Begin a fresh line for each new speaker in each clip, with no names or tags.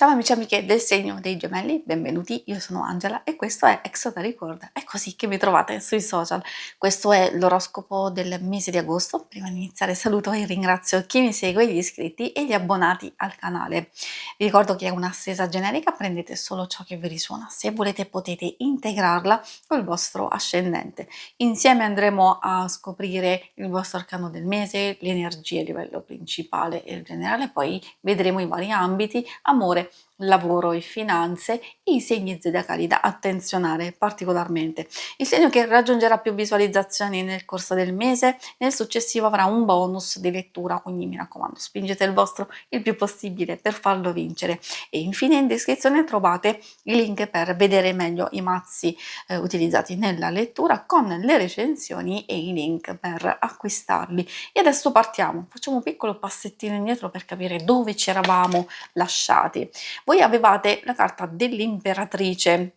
Ciao amici e amiche del segno dei gemelli, benvenuti, io sono Angela e questo è Exoda Record, è così che mi trovate sui social. Questo è l'oroscopo del mese di agosto. Prima di iniziare saluto e ringrazio chi mi segue, gli iscritti e gli abbonati al canale. Vi ricordo che è una stesa generica, prendete solo ciò che vi risuona, se volete potete integrarla col vostro ascendente. Insieme andremo a scoprire il vostro arcano del mese, le energie a livello principale e generale, poi vedremo i vari ambiti, amore, lavoro e finanze, i segni zodiacali da attenzionare particolarmente. Il segno che raggiungerà più visualizzazioni nel corso del mese, nel successivo avrà un bonus di lettura, quindi mi raccomando, spingete il vostro il più possibile per farlo vincere. E infine in descrizione trovate i link per vedere meglio i mazzi utilizzati nella lettura con le recensioni e i link per acquistarli. E adesso partiamo, facciamo un piccolo passettino indietro per capire dove ci eravamo lasciati. Voi avevate la carta dell'imperatrice,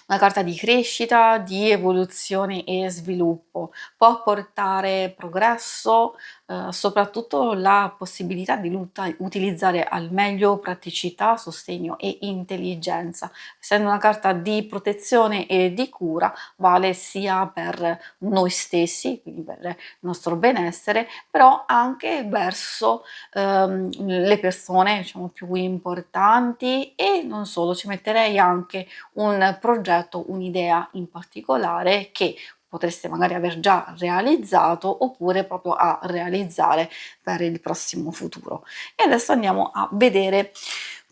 una carta di crescita, di evoluzione e sviluppo. Può portare progresso, soprattutto la possibilità di utilizzare al meglio praticità, sostegno e intelligenza. Essendo una carta di protezione e di cura, vale sia per noi stessi, quindi per il nostro benessere, però anche verso le persone, diciamo, più importanti e non solo. Ci metterei anche un progetto, un'idea in particolare che potreste magari aver già realizzato oppure proprio a realizzare per il prossimo futuro. E adesso andiamo a vedere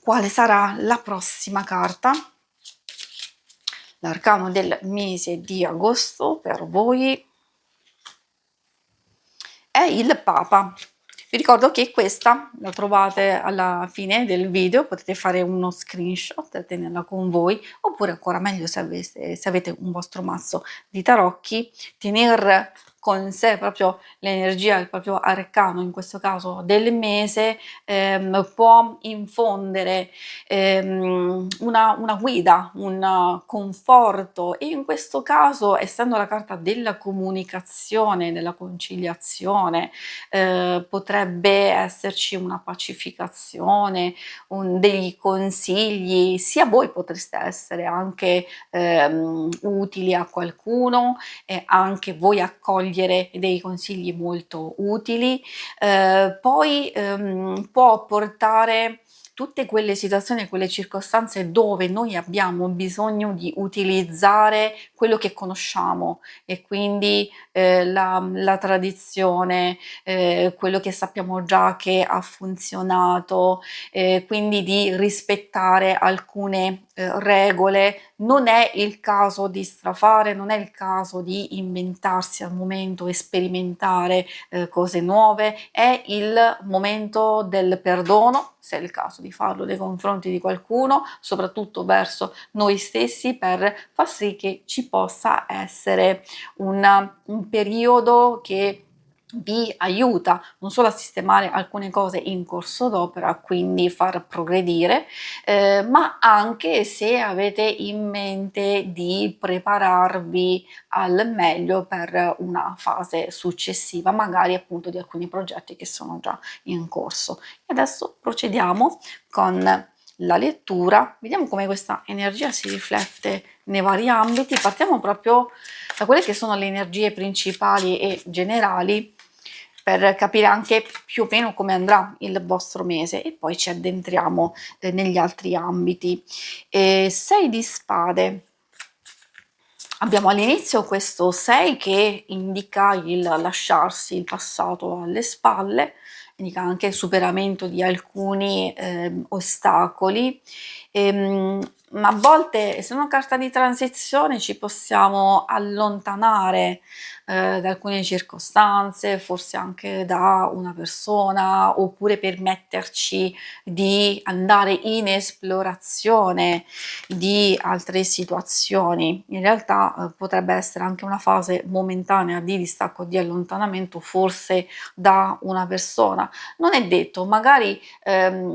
quale sarà la prossima carta. L'arcano del mese di agosto per voi è il Papa. Vi ricordo che questa la trovate alla fine del video, potete fare uno screenshot e tenerla con voi, oppure ancora meglio se avete un vostro mazzo di tarocchi, tener con sé proprio l'energia, il proprio arcano, in questo caso del mese, può infondere una guida, un conforto e in questo caso, essendo la carta della comunicazione, della conciliazione, potrebbe esserci una pacificazione, degli consigli, sia voi potreste essere anche utili a qualcuno e anche voi accogliere dei consigli molto utili, poi può portare tutte quelle situazioni, quelle circostanze dove noi abbiamo bisogno di utilizzare quello che conosciamo e quindi la tradizione, quello che sappiamo già che ha funzionato, quindi di rispettare alcune regole. Non è il caso di strafare, non è il caso di inventarsi al momento e sperimentare cose nuove, è il momento del perdono, se è il caso di farlo nei confronti di qualcuno, soprattutto verso noi stessi, per far sì che ci possa essere un periodo che vi aiuta non solo a sistemare alcune cose in corso d'opera, quindi far progredire, ma anche se avete in mente di prepararvi al meglio per una fase successiva, magari appunto di alcuni progetti che sono già in corso. E adesso procediamo con la lettura, vediamo come questa energia si riflette nei vari ambiti. Partiamo proprio da quelle che sono le energie principali e generali per capire anche più o meno come andrà il vostro mese e poi ci addentriamo negli altri ambiti. 6 di spade. Abbiamo all'inizio questo 6 che indica il lasciarsi il passato alle spalle, indica anche il superamento di alcuni ostacoli, ma a volte, essendo una carta di transizione, ci possiamo allontanare da alcune circostanze, forse anche da una persona, oppure permetterci di andare in esplorazione di altre situazioni. In realtà potrebbe essere anche una fase momentanea di distacco, di allontanamento, forse da una persona. Non è detto, magari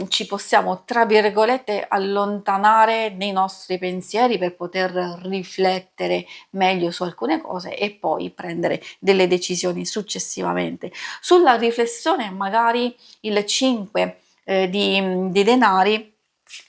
ci possiamo, tra virgolette, allontanare nei nostri pensieri per poter riflettere meglio su alcune cose e poi prendere delle decisioni successivamente. Sulla riflessione, magari il 5 di denari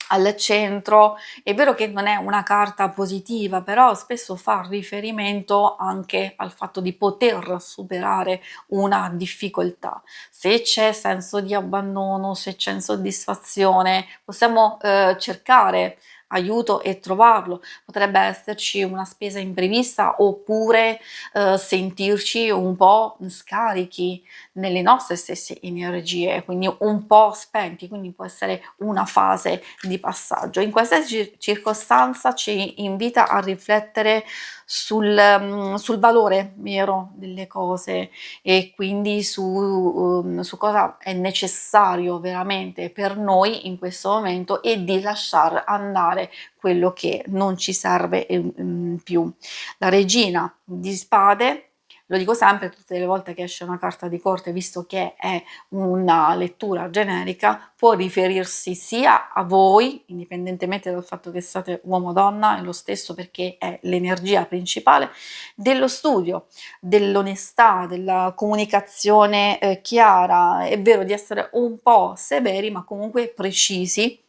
al centro. È vero che non è una carta positiva, però spesso fa riferimento anche al fatto di poter superare una difficoltà. Se c'è senso di abbandono, se c'è insoddisfazione, possiamo cercare aiuto e trovarlo. Potrebbe esserci una spesa imprevista oppure sentirci un po' scarichi nelle nostre stesse energie, quindi un po' spenti, quindi può essere una fase di passaggio. In questa circostanza ci invita a riflettere sul valore vero delle cose e quindi su cosa è necessario veramente per noi in questo momento e di lasciar andare quello che non ci serve più. La regina di spade, lo dico sempre tutte le volte che esce una carta di corte, visto che è una lettura generica, può riferirsi sia a voi, indipendentemente dal fatto che siate uomo o donna, è lo stesso perché è l'energia principale dello studio, dell'onestà, della comunicazione chiara, è vero di essere un po' severi ma comunque precisi,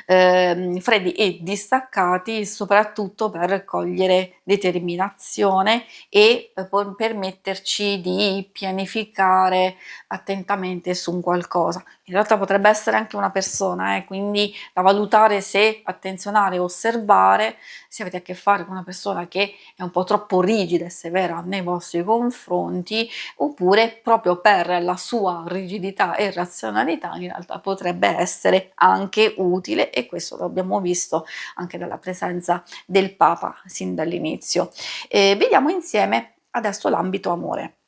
freddi e distaccati, soprattutto per cogliere determinazione e permetterci di pianificare attentamente su un qualcosa. In realtà potrebbe essere anche una persona, quindi da valutare se attenzionare o osservare se avete a che fare con una persona che è un po' troppo rigida e severa nei vostri confronti, oppure proprio per la sua rigidità e razionalità in realtà potrebbe essere anche utile, e questo lo abbiamo visto anche dalla presenza del Papa sin dall'inizio. Vediamo insieme adesso l'ambito amore.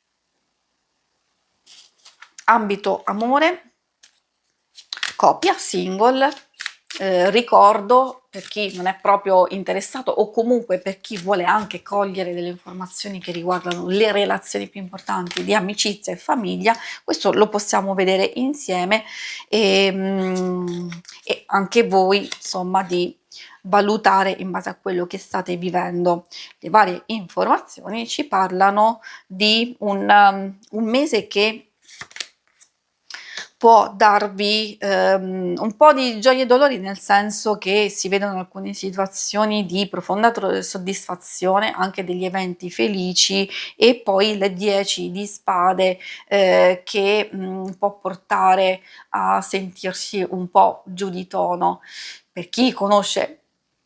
Ambito amore, coppia, single, ricordo per chi non è proprio interessato o comunque per chi vuole anche cogliere delle informazioni che riguardano le relazioni più importanti di amicizia e famiglia, questo lo possiamo vedere insieme e anche voi insomma di valutare in base a quello che state vivendo. Le varie informazioni ci parlano di un mese che può darvi un po' di gioie e dolori, nel senso che si vedono alcune situazioni di profonda soddisfazione, anche degli eventi felici, e poi le 10 di spade che può portare a sentirsi un po' giù di tono. Per chi conosce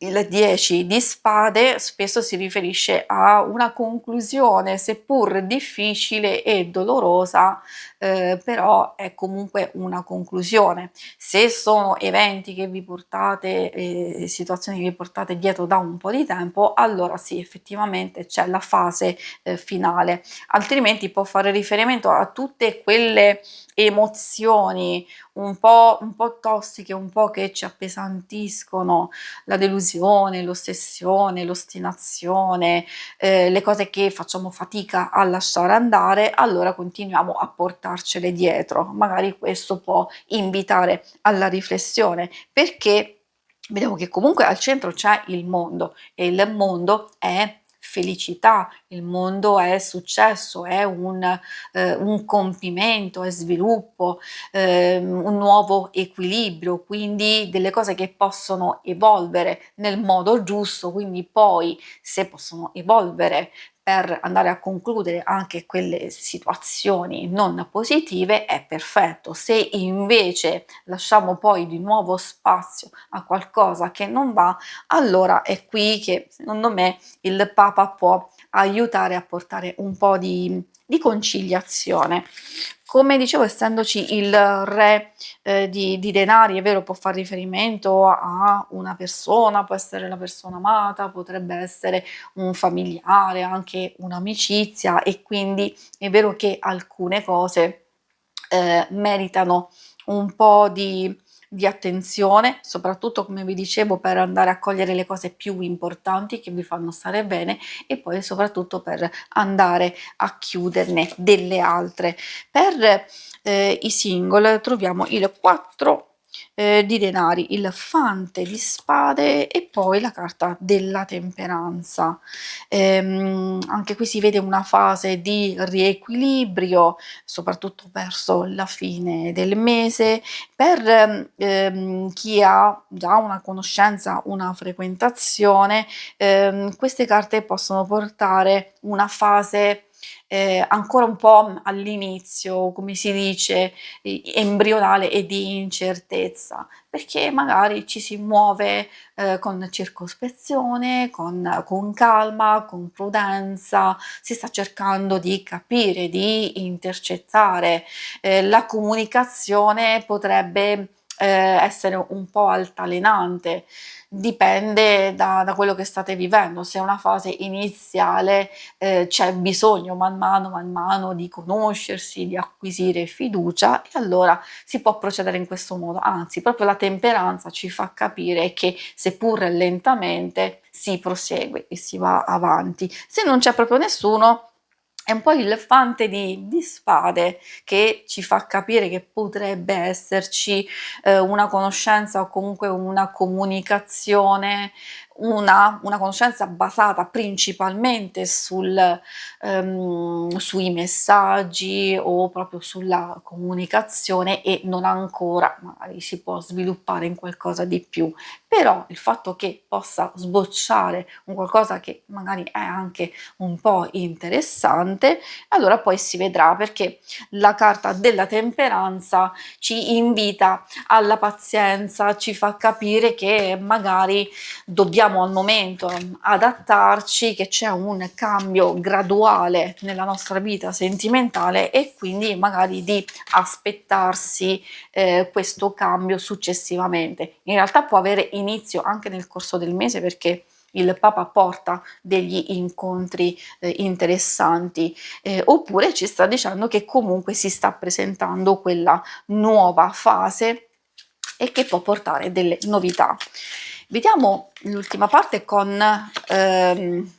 il 10 di spade spesso si riferisce a una conclusione, seppur difficile e dolorosa, però è comunque una conclusione. Se sono eventi che vi portate, situazioni che vi portate dietro da un po' di tempo, allora sì, effettivamente c'è la fase finale, altrimenti può fare riferimento a tutte quelle emozioni un po' tossiche, un po' che ci appesantiscono, la delusione, l'ossessione, l'ostinazione, le cose che facciamo fatica a lasciare andare, allora continuiamo a portarcele dietro. Magari questo può invitare alla riflessione, perché vediamo che comunque al centro c'è il mondo e il mondo è felicità, il mondo è successo, è un compimento, è sviluppo, un nuovo equilibrio, quindi delle cose che possono evolvere nel modo giusto, quindi poi se possono evolvere per andare a concludere anche quelle situazioni non positive è perfetto. Se invece lasciamo poi di nuovo spazio a qualcosa che non va, allora è qui che secondo me il Papa può aiutare a portare un po' di conciliazione. Come dicevo, essendoci il re di denari, è vero, può far riferimento a una persona, può essere la persona amata, potrebbe essere un familiare, anche un'amicizia, e quindi è vero che alcune cose meritano un po' di attenzione, soprattutto come vi dicevo per andare a cogliere le cose più importanti che vi fanno stare bene e poi soprattutto per andare a chiuderne delle altre. Per i single troviamo il 4 di denari, il fante di spade e poi la carta della temperanza. Anche qui si vede una fase di riequilibrio, soprattutto verso la fine del mese. Per chi ha già una conoscenza, una frequentazione, queste carte possono portare una fase ancora un po' all'inizio, come si dice, embrionale e di incertezza, perché magari ci si muove con circospezione, con calma, con prudenza, si sta cercando di capire, di intercettare. La comunicazione potrebbe essere un po' altalenante, dipende da quello che state vivendo. Se è una fase iniziale c'è bisogno man mano di conoscersi, di acquisire fiducia e allora si può procedere in questo modo. Anzi, proprio la temperanza ci fa capire che seppur lentamente si prosegue e si va avanti. Se non c'è proprio nessuno, è un po' il fante di spade che ci fa capire che potrebbe esserci una conoscenza o comunque una comunicazione, una conoscenza basata principalmente sui messaggi o proprio sulla comunicazione e non ancora magari si può sviluppare in qualcosa di più. Però il fatto che possa sbocciare un qualcosa che magari è anche un po' interessante, allora poi si vedrà, perché la carta della temperanza ci invita alla pazienza, ci fa capire che magari dobbiamo al momento adattarci, che c'è un cambio graduale nella nostra vita sentimentale e quindi magari di aspettarsi questo cambio successivamente. In realtà può avere inizio anche nel corso del mese, perché il Papa porta degli incontri interessanti, oppure ci sta dicendo che comunque si sta presentando quella nuova fase e che può portare delle novità. Vediamo l'ultima parte con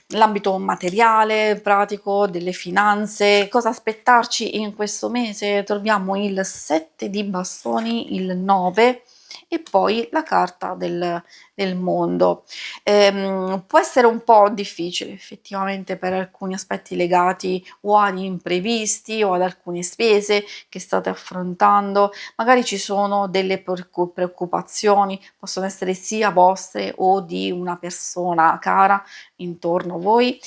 l'ambito materiale, pratico, delle finanze. Cosa aspettarci in questo mese? Troviamo il 7 di bastoni, il 9 e poi la carta del mondo. Può essere un po' difficile effettivamente per alcuni aspetti legati o agli imprevisti o ad alcune spese che state affrontando. Magari ci sono delle preoccupazioni, possono essere sia vostre o di una persona cara intorno a voi.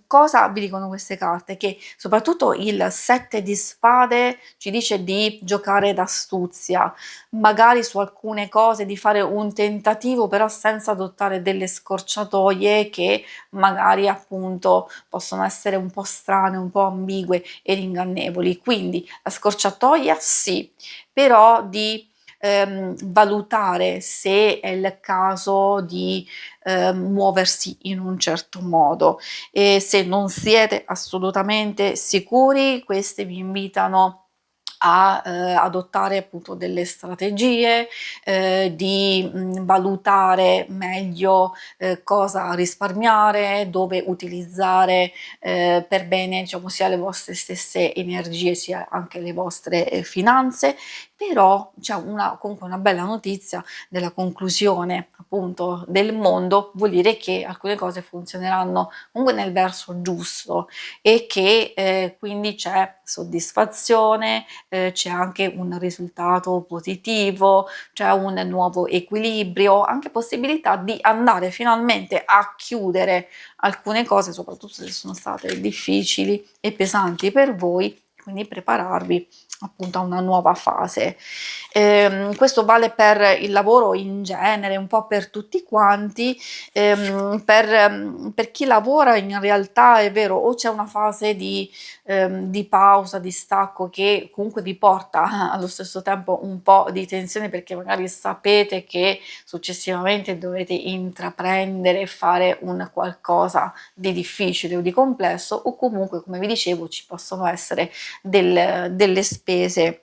Cosa vi dicono queste carte? Che soprattutto il 7 di spade ci dice di giocare d'astuzia, magari su alcune cose di fare un tentativo, però senza adottare delle scorciatoie che magari appunto possono essere un po' strane, un po' ambigue ed ingannevoli. Quindi la scorciatoia sì, però di valutare se è il caso di muoversi in un certo modo, e se non siete assolutamente sicuri, queste vi invitano a adottare appunto delle strategie, di valutare meglio cosa risparmiare, dove utilizzare per bene, diciamo, sia le vostre stesse energie sia anche le vostre finanze. Però c'è comunque una bella notizia della conclusione appunto del mondo, vuol dire che alcune cose funzioneranno comunque nel verso giusto e che quindi c'è soddisfazione, c'è anche un risultato positivo, c'è un nuovo equilibrio, anche possibilità di andare finalmente a chiudere alcune cose, soprattutto se sono state difficili e pesanti per voi, quindi prepararvi appunto a una nuova fase. Questo vale per il lavoro in genere, un po' per tutti quanti. Per chi lavora in realtà è vero, o c'è una fase di pausa, di stacco che comunque vi porta allo stesso tempo un po' di tensione, perché magari sapete che successivamente dovete intraprendere e fare un qualcosa di difficile o di complesso, o comunque, come vi dicevo, ci possono essere delle spese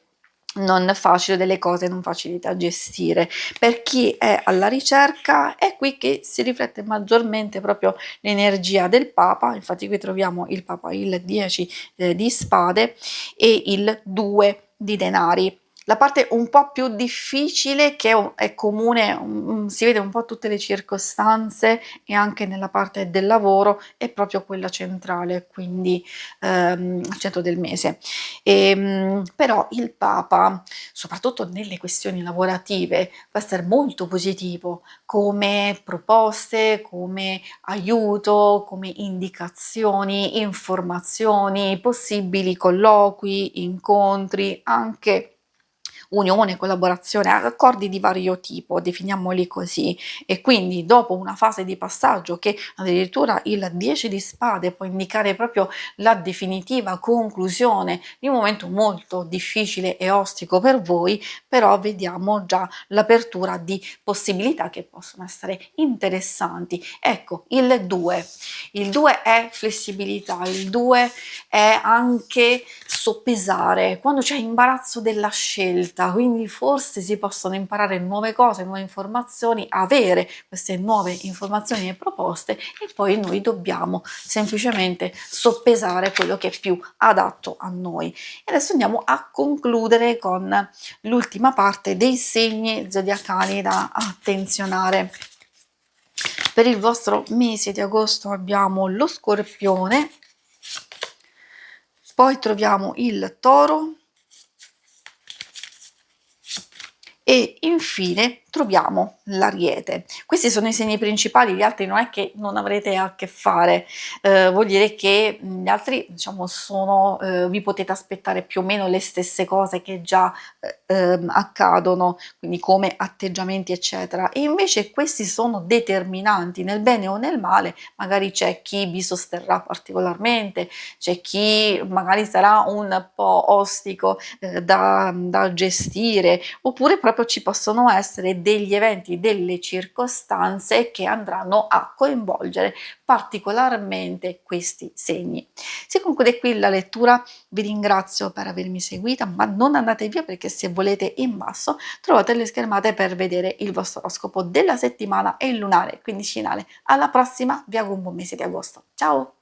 non facili, delle cose non facili da gestire. Per chi è alla ricerca è qui che si riflette maggiormente proprio l'energia del Papa. Infatti qui troviamo il Papa, il 10 di spade e il 2 di denari. La parte un po' più difficile che è comune, si vede un po' tutte le circostanze e anche nella parte del lavoro, è proprio quella centrale, quindi, al centro del mese. Però il Papa, soprattutto nelle questioni lavorative, può essere molto positivo come proposte, come aiuto, come indicazioni, informazioni, possibili colloqui, incontri, anche unione, collaborazione, accordi di vario tipo, definiamoli così. E quindi dopo una fase di passaggio che addirittura il 10 di spade può indicare proprio la definitiva conclusione di un momento molto difficile e ostico per voi, però vediamo già l'apertura di possibilità che possono essere interessanti. Ecco, il 2 è flessibilità, il 2 è anche soppesare, quando c'è imbarazzo della scelta, quindi forse si possono imparare nuove cose, nuove informazioni, avere queste nuove informazioni e proposte e poi noi dobbiamo semplicemente soppesare quello che è più adatto a noi. E adesso andiamo a concludere con l'ultima parte dei segni zodiacali da attenzionare. Per il vostro mese di agosto abbiamo lo Scorpione, poi troviamo il Toro e infine troviamo l'Ariete. Questi sono i segni principali, gli altri non è che non avrete a che fare, vuol dire che gli altri diciamo sono vi potete aspettare più o meno le stesse cose che già, accadono, quindi come atteggiamenti eccetera. E invece questi sono determinanti nel bene o nel male, magari c'è chi vi sosterrà particolarmente, c'è chi magari sarà un po' ostico, da gestire, oppure proprio ci possono essere degli eventi, delle circostanze che andranno a coinvolgere particolarmente questi segni. Si conclude qui la lettura, vi ringrazio per avermi seguita, ma non andate via perché se volete in basso trovate le schermate per vedere il vostro oroscopo della settimana e il lunare quindicinale. Alla prossima, vi auguro un buon mese di agosto. Ciao!